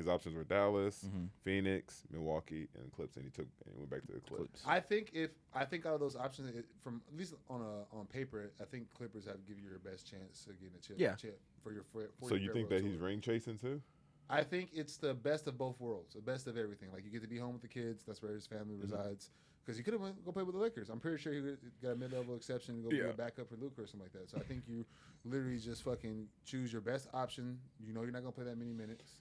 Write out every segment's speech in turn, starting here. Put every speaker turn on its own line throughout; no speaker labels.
his options were Dallas, Phoenix, Milwaukee, and Clips, and he went back to the Clips.
I think out of those options, from at least on paper, I think Clippers have give you your best chance of getting a chip.
Yeah.
For your
So you think that he's ring chasing too?
I think it's the best of both worlds, the best of everything. Like you get to be home with the kids. That's where his family resides. Because he could have went go play with the Lakers. I'm pretty sure he got a mid-level exception to go be a backup for Luka or something like that. So I think you literally just fucking choose your best option. You know you're not gonna play that many minutes.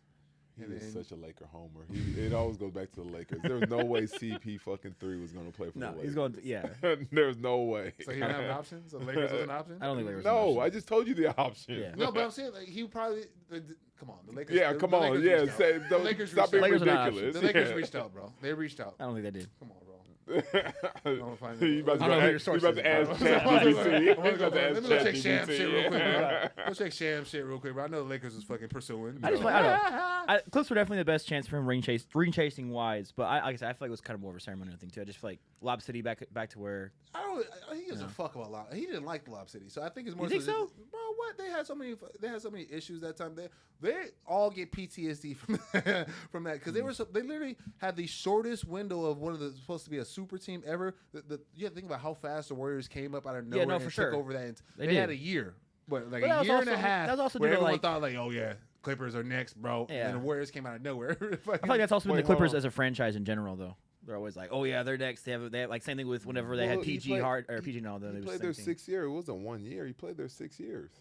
He is such a Laker homer. It always goes back to the Lakers. There was no way CP3 was going to play for the Lakers.
He's going to,
There's no way.
So he didn't have an option? So the Lakers was an option?
I don't think Lakers.
No, I just told you the option.
Yeah.
No, but I'm saying like he probably come on, the Lakers.
Yeah, come on. Yeah,
the Lakers
stop being
reached out.
ridiculous.
The Lakers reached out, bro. They reached out.
I don't think they did.
Come on, bro.
You about to ask ChatGPT.
Let me go check Sham shit real quick, bro. Go check Sham shit real quick, bro. I know the Lakers was fucking pursuing.
I don't know. Clips were definitely the best chance for him ring chasing wise, but like I said, I feel like it was kind of more of a ceremonial thing too. I just feel like Lob City back to where
he doesn't fuck about Lob. He didn't like Lob City, so I think it's more.
You think so?
Bro, what they had so many issues that time. They all get PTSD from that because they literally had the shortest window of one of the supposed to be a super team ever. You have to think about how fast the Warriors came up out of nowhere and took over that. They had a year, like a year and a half.
That was also
where everyone thought like, oh yeah, Clippers are next, bro.
Yeah.
And the Warriors came out of nowhere.
I feel like that's also been the Clippers as a franchise in general, though. They're always like, oh yeah, they're next. They have like same thing with whenever they had PG Hart or PG. No,
he played there 6 years. It wasn't 1 year. He played there 6 years.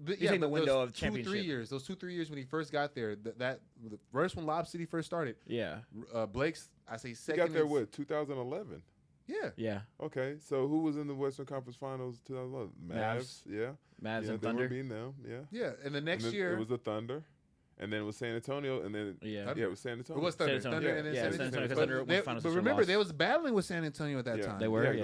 You're saying the window of championship.
2-3 years. Those 2-3 years when he first got there. The first when Lob City first started.
Yeah.
Blake's, I say second.
He got there what 2011.
Yeah.
Yeah.
Okay, so who was in the Western Conference Finals 2011? Mavs. Yeah.
Mavs and
they
Thunder.
were beating them. Yeah.
Yeah, and the next year
it was the Thunder. And then it was San Antonio, and then it was San Antonio.
It was Thunder.
Thunder
and then
San Antonio. But
remember, they was battling with San Antonio at that time.
They were.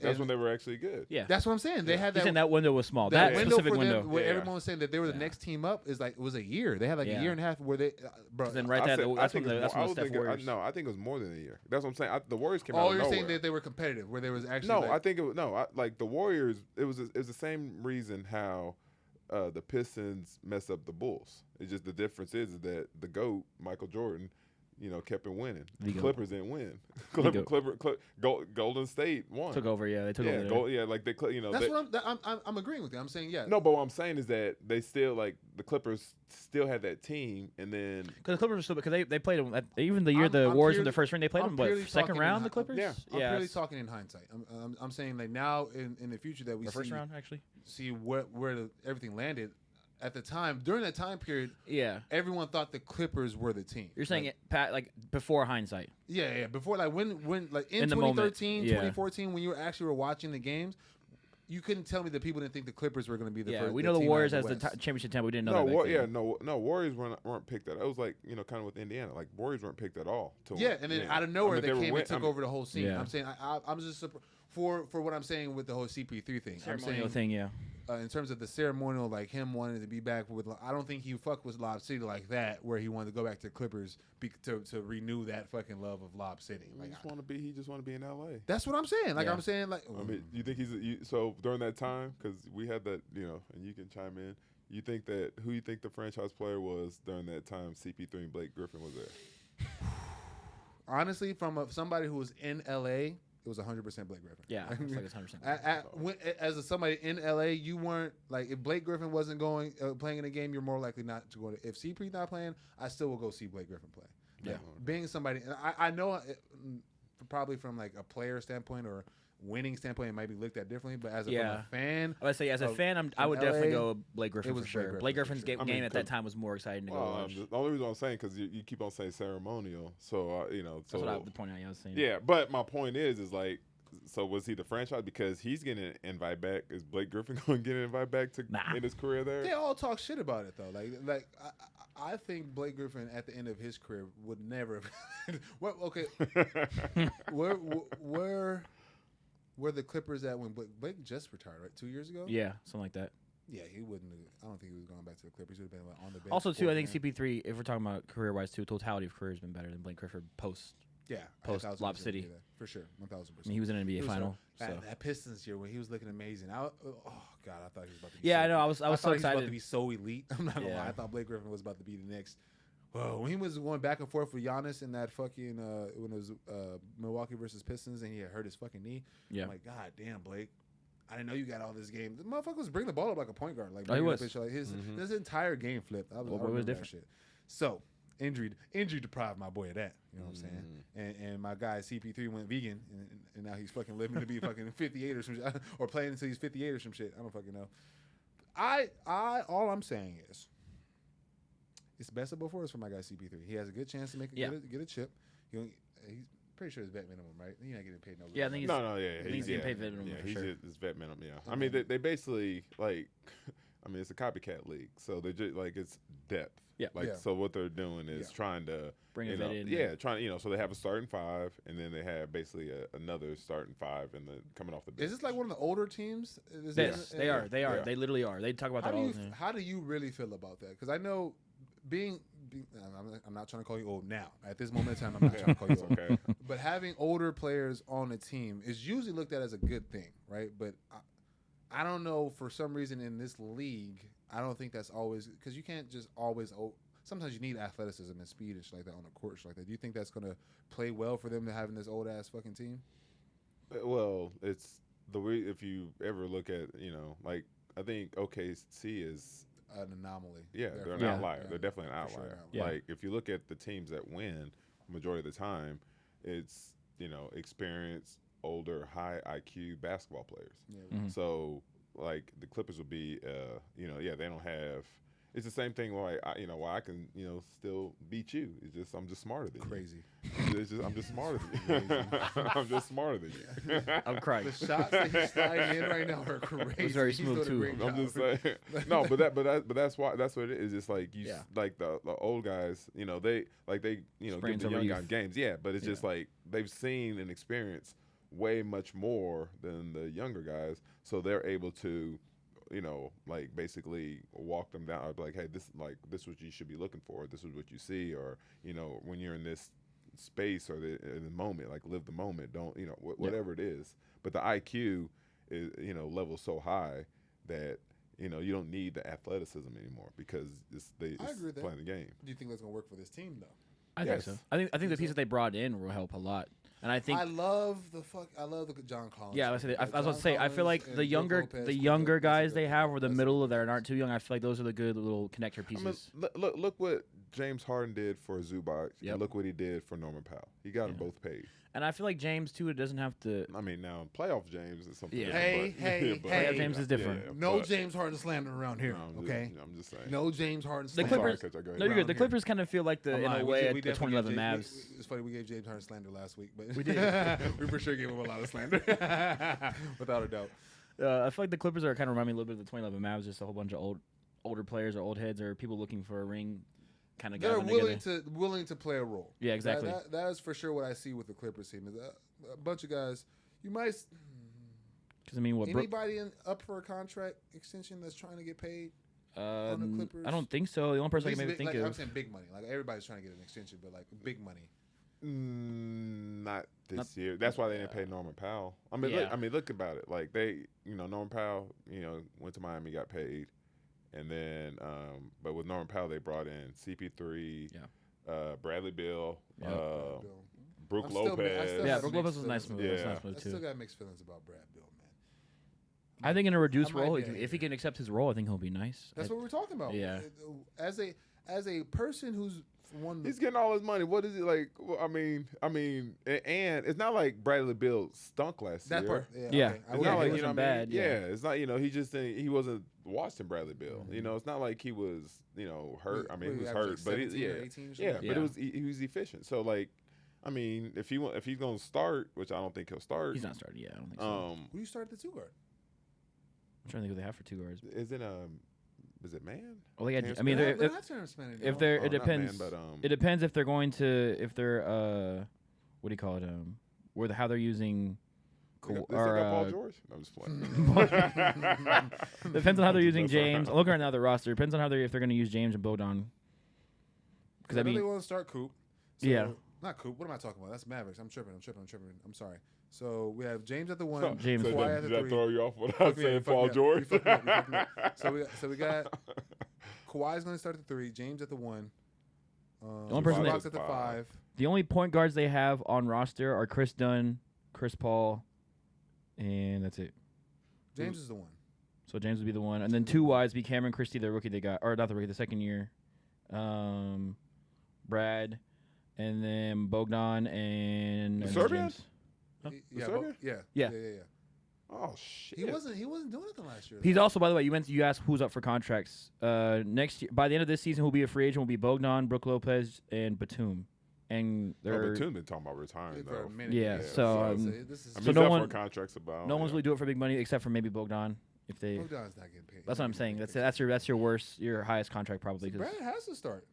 That's when they were actually good.
Yeah,
that's what I'm saying. They had that.
You're saying that window was small.
That
specific
window. Where everyone was saying that they were the next team up is like it was a year. They had like a year and a half where they. Bro,
then right there, that's when Steph Warriors.
No, I think it was more than a year. That's what I'm saying. The Warriors came out.
Oh, you're saying that they were competitive, where there was actually.
No, I think it was like the Warriors. It was the same reason how. The Pistons mess up the Bulls. It's just the difference is that the GOAT, Michael Jordan, kept it winning. The Clippers didn't win. Golden State won.
Took over, they took over.
That's what I'm agreeing with you. I'm saying,
No, but what I'm saying is that they still, the Clippers still had that team, and then.
Because the Clippers were still, because they played them, even the year the Warriors in their first ring, they played them, second round, the Clippers?
Yeah. I'm purely talking in hindsight. I'm saying, now in the future that we see.
First round, actually?
See where everything landed. At the time, during that time period, everyone thought the Clippers were the team.
You're saying before hindsight.
Yeah, before when in 2013, 2014, when you actually were watching the games, you couldn't tell me that people didn't think the Clippers were going to be the first.
We know the Warriors as the championship team. We didn't know that.
No, Warriors weren't picked at. It was kind of with Indiana. Warriors weren't picked at all.
And then out of nowhere they came and took over the whole scene. Yeah. I'm saying I'm just for what I'm saying with the whole CP3 thing.
Ceremonial thing,
in terms of the ceremonial, him wanting to be back with, I don't think he fucked with Lob City like that, where he wanted to go back to the Clippers to renew that fucking love of Lob City.
He just want to be in LA.
That's what I'm saying. I'm saying
I mean, you think so during that time, because we had that, and you can chime in. Who you think the franchise player was during that time? CP3 and Blake Griffin was there.
Honestly, from somebody who was in LA. It was 100% Blake Griffin.
Yeah, it's 100%.
As somebody in LA, you weren't if Blake Griffin wasn't playing in a game, you're more likely not to go to. If CP not playing, I still will go see Blake Griffin play.
Yeah,
being somebody, and I know probably from a player standpoint or winning standpoint, it might be looked at differently. But as a fan,
I would say as a fan, I would definitely go Blake Griffin for sure. Blake Griffin's game at that time was more exciting to go watch.
The only reason I'm saying because you keep on saying ceremonial, so
that's what the point I was saying.
Yeah, but my point is so was he the franchise because he's getting an invite back? Is Blake Griffin going to get an invite back to in his career there?
They all talk shit about it though. I think Blake Griffin at the end of his career would never. Where the Clippers at when Blake just retired, right? 2 years ago?
Yeah, something like that.
Yeah, he wouldn't. I don't think he was going back to the Clippers. He would have been on the bench.
Also, too, I think CP3, if we're talking about career-wise, too, totality of career has been better than Blake Griffin post Lob City.
For sure, 1,000%.
I mean, he was in an NBA final.
That Pistons year when he was looking amazing. God, I thought he was about to be
I know. I was so excited.
He was about to be so elite. I'm not going to lie. I thought Blake Griffin was about to be the next when he was going back and forth with Giannis in that fucking when it was Milwaukee versus Pistons and he had hurt his fucking knee.
Yeah.
I'm like, God damn, Blake. I didn't know you got all this game. The motherfucker was bringing the ball up like a point guard. Like,
he was.
Like his entire game flipped. I
was
remember
different.
that shit. So, injury deprived my boy of that. You know what I'm saying? And my guy CP3 went vegan, and now he's fucking living to be fucking 58 or some shit, or playing until he's 58 or some shit. I don't fucking know. All I'm saying is, it's best of both worlds for my guy CP3. He has a good chance to get a chip. He's pretty sure it's vet minimum, right? He's not getting paid no.
Yeah, I think he's getting paid vet minimum.
Yeah,
for sure.
It's vet minimum. Yeah, I mean they basically like, I mean it's a copycat league, so they just like it's depth.
Yeah.
So what they're doing is trying to
bring a vet in.
Yeah, trying so they have a starting five, and then they have basically another starting five, and then coming off the bench.
Is this like one of the older teams?
Yes, they are. They are.
Yeah.
They literally are. They talk about that all the time.
How do you really feel about that? Because I know I'm not trying to call you old now. At this moment in time, I'm not trying to call you old.
Okay.
But having older players on the team is usually looked at as a good thing, right? But I don't know, for some reason in this league, I don't think that's always, because you can't just always. Sometimes you need athleticism and speed and shit like that on the court, shit like that. Do you think that's gonna play well for them to having this old ass fucking team?
Well, it's the way, if you ever look at like I think OKC is
An anomaly.
Yeah, they're an outlier.
Yeah,
They're definitely an
for sure,
outlier.
yeah.
Like if you look at the teams that win, majority of the time, it's experienced, older, high IQ basketball players.
Yeah.
Mhm.
So like the Clippers would be, they don't have. It's the same thing. Why why I can still beat you. It's just I'm just smarter than
Crazy.
you. It's just I'm just smarter than you. I'm just smarter than you.
I'm crying.
The shots that he's sliding in right now are crazy.
It was very
He's
smooth,
doing a
too.
great
I'm
job.
just saying. No, but that's what it is. It's like like the old guys. They give
Spraying
the
some
young
youth.
guys games. Yeah, but it's just like they've seen and experienced way much more than the younger guys, so they're able to. Like basically walk them down. I'd be like, hey, this is what you should be looking for. This is what you see, or when you're in this space or in the moment, like live the moment. Don't whatever it is. But the IQ is level so high that you don't need the athleticism anymore because it's
I agree with that.
playing the game.
Do you think that's gonna work for this team though?
I think so. I think the pieces they brought in will help a lot, and I think
I love the John Collins.
yeah. I was
shit.
about to say I feel like
Collins
the
and
younger
Brook Lopez,
the younger
that's a
guys
good
they have or the
that's a
middle
good
that aren't too young. I feel like those are the good little connector
I mean,
pieces.
look what James Harden did for Zubac.
Yep.
And look what he did for Norman Powell. He got them both paid.
And I feel like James too. It doesn't have to.
I mean, now playoff James is something.
Yeah.
different,
Hey,
but-
Playoff James is different.
No
but-
James Harden slander around here.
No,
Okay.
I'm just saying.
No James Harden
The
slander.
Clippers.
Sorry, Coach, go ahead.
No, you're good. The
Around
Clippers kind of feel like
I'm
in
lying.
a
We
way
did- we
at the
definitely
2011
gave
Mavs.
It's funny we gave James Harden slander last week, but
We did.
we for sure gave him a lot of slander, without a doubt.
I feel like the Clippers are kind of remind me a little bit of the 2011 Mavs. Just a whole bunch of older players or old heads or people looking for a ring, kind of guys.
They're willing to play a role.
Yeah, exactly.
That is for sure what I see with the Clippers team. Is a bunch of guys. You might
Because I mean, what?
anybody up for a contract extension that's trying to get paid on the Clippers?
I don't think so. The only person I
At
can maybe
least
think
big,
of.
I'm saying big money. Like everybody's trying to get an extension, but like big money.
Not this year. That's why they didn't pay Norman Powell. I mean,
Yeah.
look about it. Like they, Norman Powell, went to Miami, got paid, and then, but with Norman Powell, they brought in CP3, Bradley Beal, Brook
I'm still- I
Lopez.
still
Yeah,
have
Brook
mixed
Lopez was a nice
feelings
move.
Yeah.
That's a nice move
I still
too.
got mixed feelings about Brad Bill, man.
I think in a reduced
I might
role,
be
if he can accept his role, I think he'll be nice.
That's what we're talking about.
Yeah.
As a person who's won the
He's getting all his money. What is it like? Well, I mean, and it's not like Bradley Beal stunk last
that
year.
part.
Yeah.
Okay. I
It's
will
not
he
like
wasn't
what I mean?
bad, yeah.
It's not he just he wasn't watching Bradley Beal. It's not like he was hurt. I mean, he was hurt, but
17 or 18 or
yeah,
something?
but
Yeah.
it was he was efficient. So like, I mean, if he's gonna start, which I don't think he'll start.
He's not starting. Yeah, I don't think so.
Who you started the 2 guard?
I'm trying to think who they have for 2 guards.
Is it man?
Well, they got,
Terrence
I mean,
Mann?
they're-
They're not Terrence Mann
if
anymore.
they're,
Oh,
it
not man,
depends.
but,
It depends if they're going to, if they're, what do you call it? How they're using.
They
Cool.
still
Or,
got Paul George. No, I'm just playing.
depends on how they're using
That's all.
James. I'm looking right now at the roster. Depends on if they're going to use James and Bogdan. Because I
know they
mean,
want to start Coop.
Yeah.
Not Coop. What am I talking about? That's Mavericks. I'm tripping. I'm sorry. So we have James at the
So,
1.
James
so
Kawhi
did,
at the
did I
3.
throw you off when I
Fuck me up,
said
fuck me
Paul
up.
George?
You fucked me up, you fucked me up. So we got Kawhi's going to start at the 3. James at the 1.
only person
Zubac
they-
at the 5.
The only point guards they have on roster are Chris Dunn, Chris Paul, and that's it.
James is the one.
So James would be the one, and then 2 wides be Cameron Christie, the rookie they got, or not the rookie, the second year. Brad, and then Bogdan and
Serbian?
James.
Yeah,
Serbia?
Yeah.
Oh shit.
He wasn't doing anything last year.
He's also, by the way, you asked who's up for contracts. Next year, by the end of this season, who'll be a free agent will be Bogdan, Brook Lopez, and Batum. And they're
Batum been talking about retiring
for a
though.
minute.
Yeah, so,
this is
I mean,
So
he's
no
up
one-
for contracts about.
no one's really doing it for big money except for maybe Bogdan. If they,
Bogdan's not getting paid.
that's what I'm saying. That's your worst, your highest contract probably. 'Cause
Brad has to start.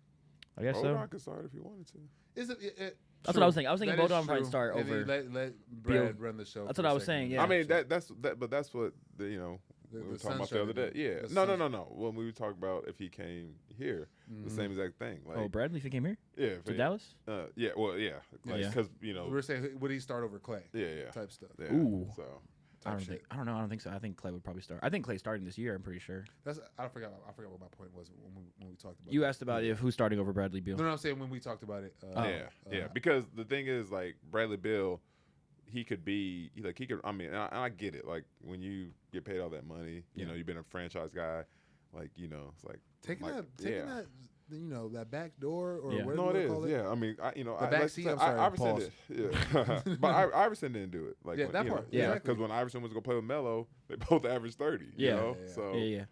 I guess so.
Bogdan could start if he wanted to.
Is it?
That's what I was thinking. I was thinking
That is
Bogdan would probably
true.
start
And
over.
Let Brad run the show.
That's
for
what I
a
was
second.
saying, yeah.
I mean but that's what the, you know
The-
we
the
were talking about
Suns
the other
tried to
day.
do.
Yeah.
The
No.
Suns-
When we were talking about if he came here, the
Mm-hmm.
same exact thing. Like,
Oh, Bradley, if he came here
yeah, if
to
he-
Dallas.
Yeah. Well, yeah. Like,
Yeah.
because you know.
We were saying, would he start over Clay?
Yeah.
Type stuff.
Yeah.
Ooh.
So.
I don't
shit.
think. I don't know. I don't think so. I think Clay would probably start. I think Clay's starting this year. I'm pretty sure.
I forgot what my point was when we talked about.
You
it.
asked about if who's starting over Bradley Beal.
No, I'm saying when we talked about it.
Yeah. Because the thing is, like Bradley Beal, he could be like he could. I mean, and I get it. Like when you get paid all that money, you know, you've been a franchise guy. Like it's like
taking
like,
that that back door or
Yeah.
whatever
No, it
you
is.
call it.
Yeah, I mean,
The back seat, I'm sorry,
Iverson
pause.
did. Yeah, but Iverson didn't do it. Like
Yeah,
when,
that
you know,
part.
Yeah.
Exactly.
because when Iverson was gonna play with Melo, they both averaged 30.
Yeah.
You know?
Yeah.
So
Yeah.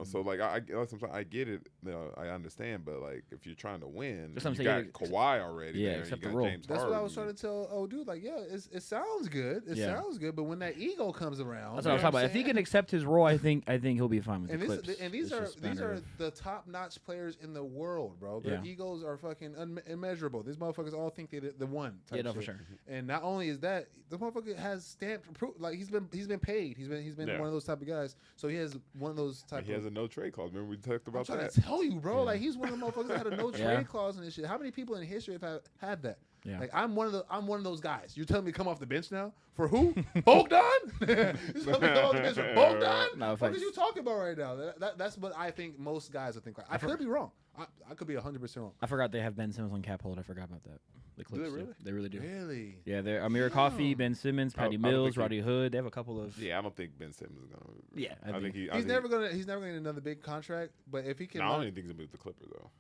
so like that's what I'm saying. I get it. You know, I understand. But like if you're trying to win,
That's what
you
I'm
got
saying,
Kawhi already.
Yeah,
there,
except
you
the
got
role.
James
That's what I was
Harden.
trying to tell old dude. Like, it sounds good. It
Yeah.
sounds good. But when that ego comes around,
That's what I was talking about. If he can accept his role, I think he'll be fine with
And
the
this,
Clips.
and these
It's
are
just a
these
matter
are
of-
the top notch players in the world, bro. Their
Yeah.
egos are fucking immeasurable. These motherfuckers all think they're the one. Type
Yeah, no, for
shit.
sure.
And not only is that, the motherfucker has stamped proof. Like he's been paid. He's been
Yeah.
one of those type of guys. So he has one of those type.
He has
of,
a no trade clause. Remember we talked
I'm
about
trying
that.
to tell you, bro.
Yeah.
Like he's one of the motherfuckers that had a no trade
Yeah.
clause and this shit. How many people in history have had that?
Yeah.
Like I'm one of those guys. You're telling me to come off the bench now for who? Bogdan? You telling me to come off the bench for Bogdan?
No,
What
facts.
are you talking about right now? That's what I think most guys would think. Like I could be wrong. I could be 100% wrong.
I forgot they have Ben Simmons on cap hold. I forgot about that. The Clips.
they
do.
really?
They really do.
Really?
Yeah, they're Amir Coffey, Ben Simmons, Patty
I don't
Mills,
think
Roddy Hood. They have a couple of.
Yeah, I don't think Ben Simmons is gonna.
Yeah,
I think he. I
He's
think,
never gonna get another big contract. But if he can,
No, I don't even think he's gonna move the Clippers though.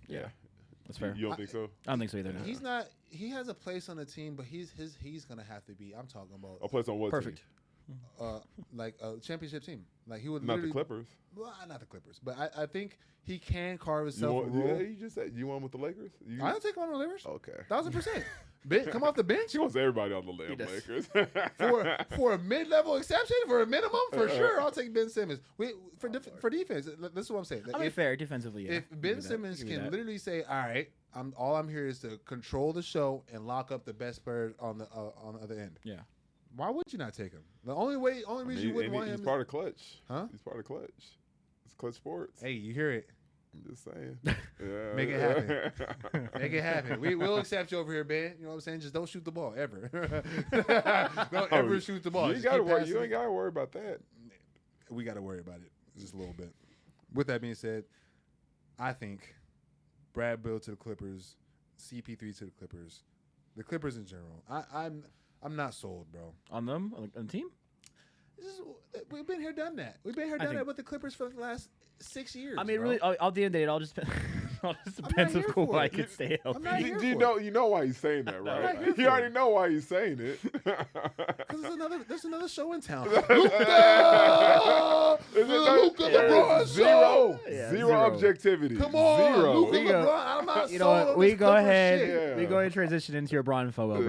Yeah, that's fair.
You don't think so?
I don't think so either. No.
he's not. He has a place on the team, but he's gonna have to be. I'm talking about
I'll play on what
Perfect.
team?
like a championship team. Like he would
Not the
literally-
Clippers.
Well, not the Clippers, but I think he can carve
You
himself
want,
a role.
yeah, you just said you want him with the Lakers. You,
I don't take him on the Lakers.
Okay.
1,000%. Come off the bench
She wants everybody on the
does.
Lakers.
for a mid-level exception, for a minimum, for sure. I'll take Ben Simmons. For defense, this is what I'm saying.
I mean, fair defensively. Yeah.
If Ben Simmons can literally say, "All right, all I'm here is to control the show and lock up the best player on the other end,"
Yeah.
why would you not take him? The only reason you wouldn't want him.
He's
is-
part of Clutch.
Huh?
He's part of Clutch. It's Clutch Sports.
Hey, you hear it?
I'm just saying. Yeah.
Make it happen. Make it happen. We'll accept you over here, Ben. You know what I'm saying? Just don't shoot the ball ever. Don't ever shoot the ball.
You,
Just
gotta
keep
worry,
passing
you
it.
ain't gotta worry about that.
We got to worry about it just a little bit. With that being said, I think Brad Beal to the Clippers, CP3 to the Clippers in general. I'm not sold, bro.
On them on the team.
We've been here, done that. We've been here, done that with the Clippers for the last 6 years.
I mean,
bro.
really, at the end of the day, it all just depends if
here for
Kawhi
it.
can stay
I'm
healthy.
not here
You
for
know why he's saying that,
not
right?
here for
You already
it.
know why he's saying it.
Because there's another show in town.
Luka!
Luka
Yeah.
LeBron
Zero,
show.
Yeah,
zero
zero.
objectivity.
Come on,
Zero.
Luka
We go-
LeBron. I'm not
You
sold
know what?
on
We
this
go
Clipper
ahead.
shit.
Yeah.
We go ahead and transition into your Braun photo.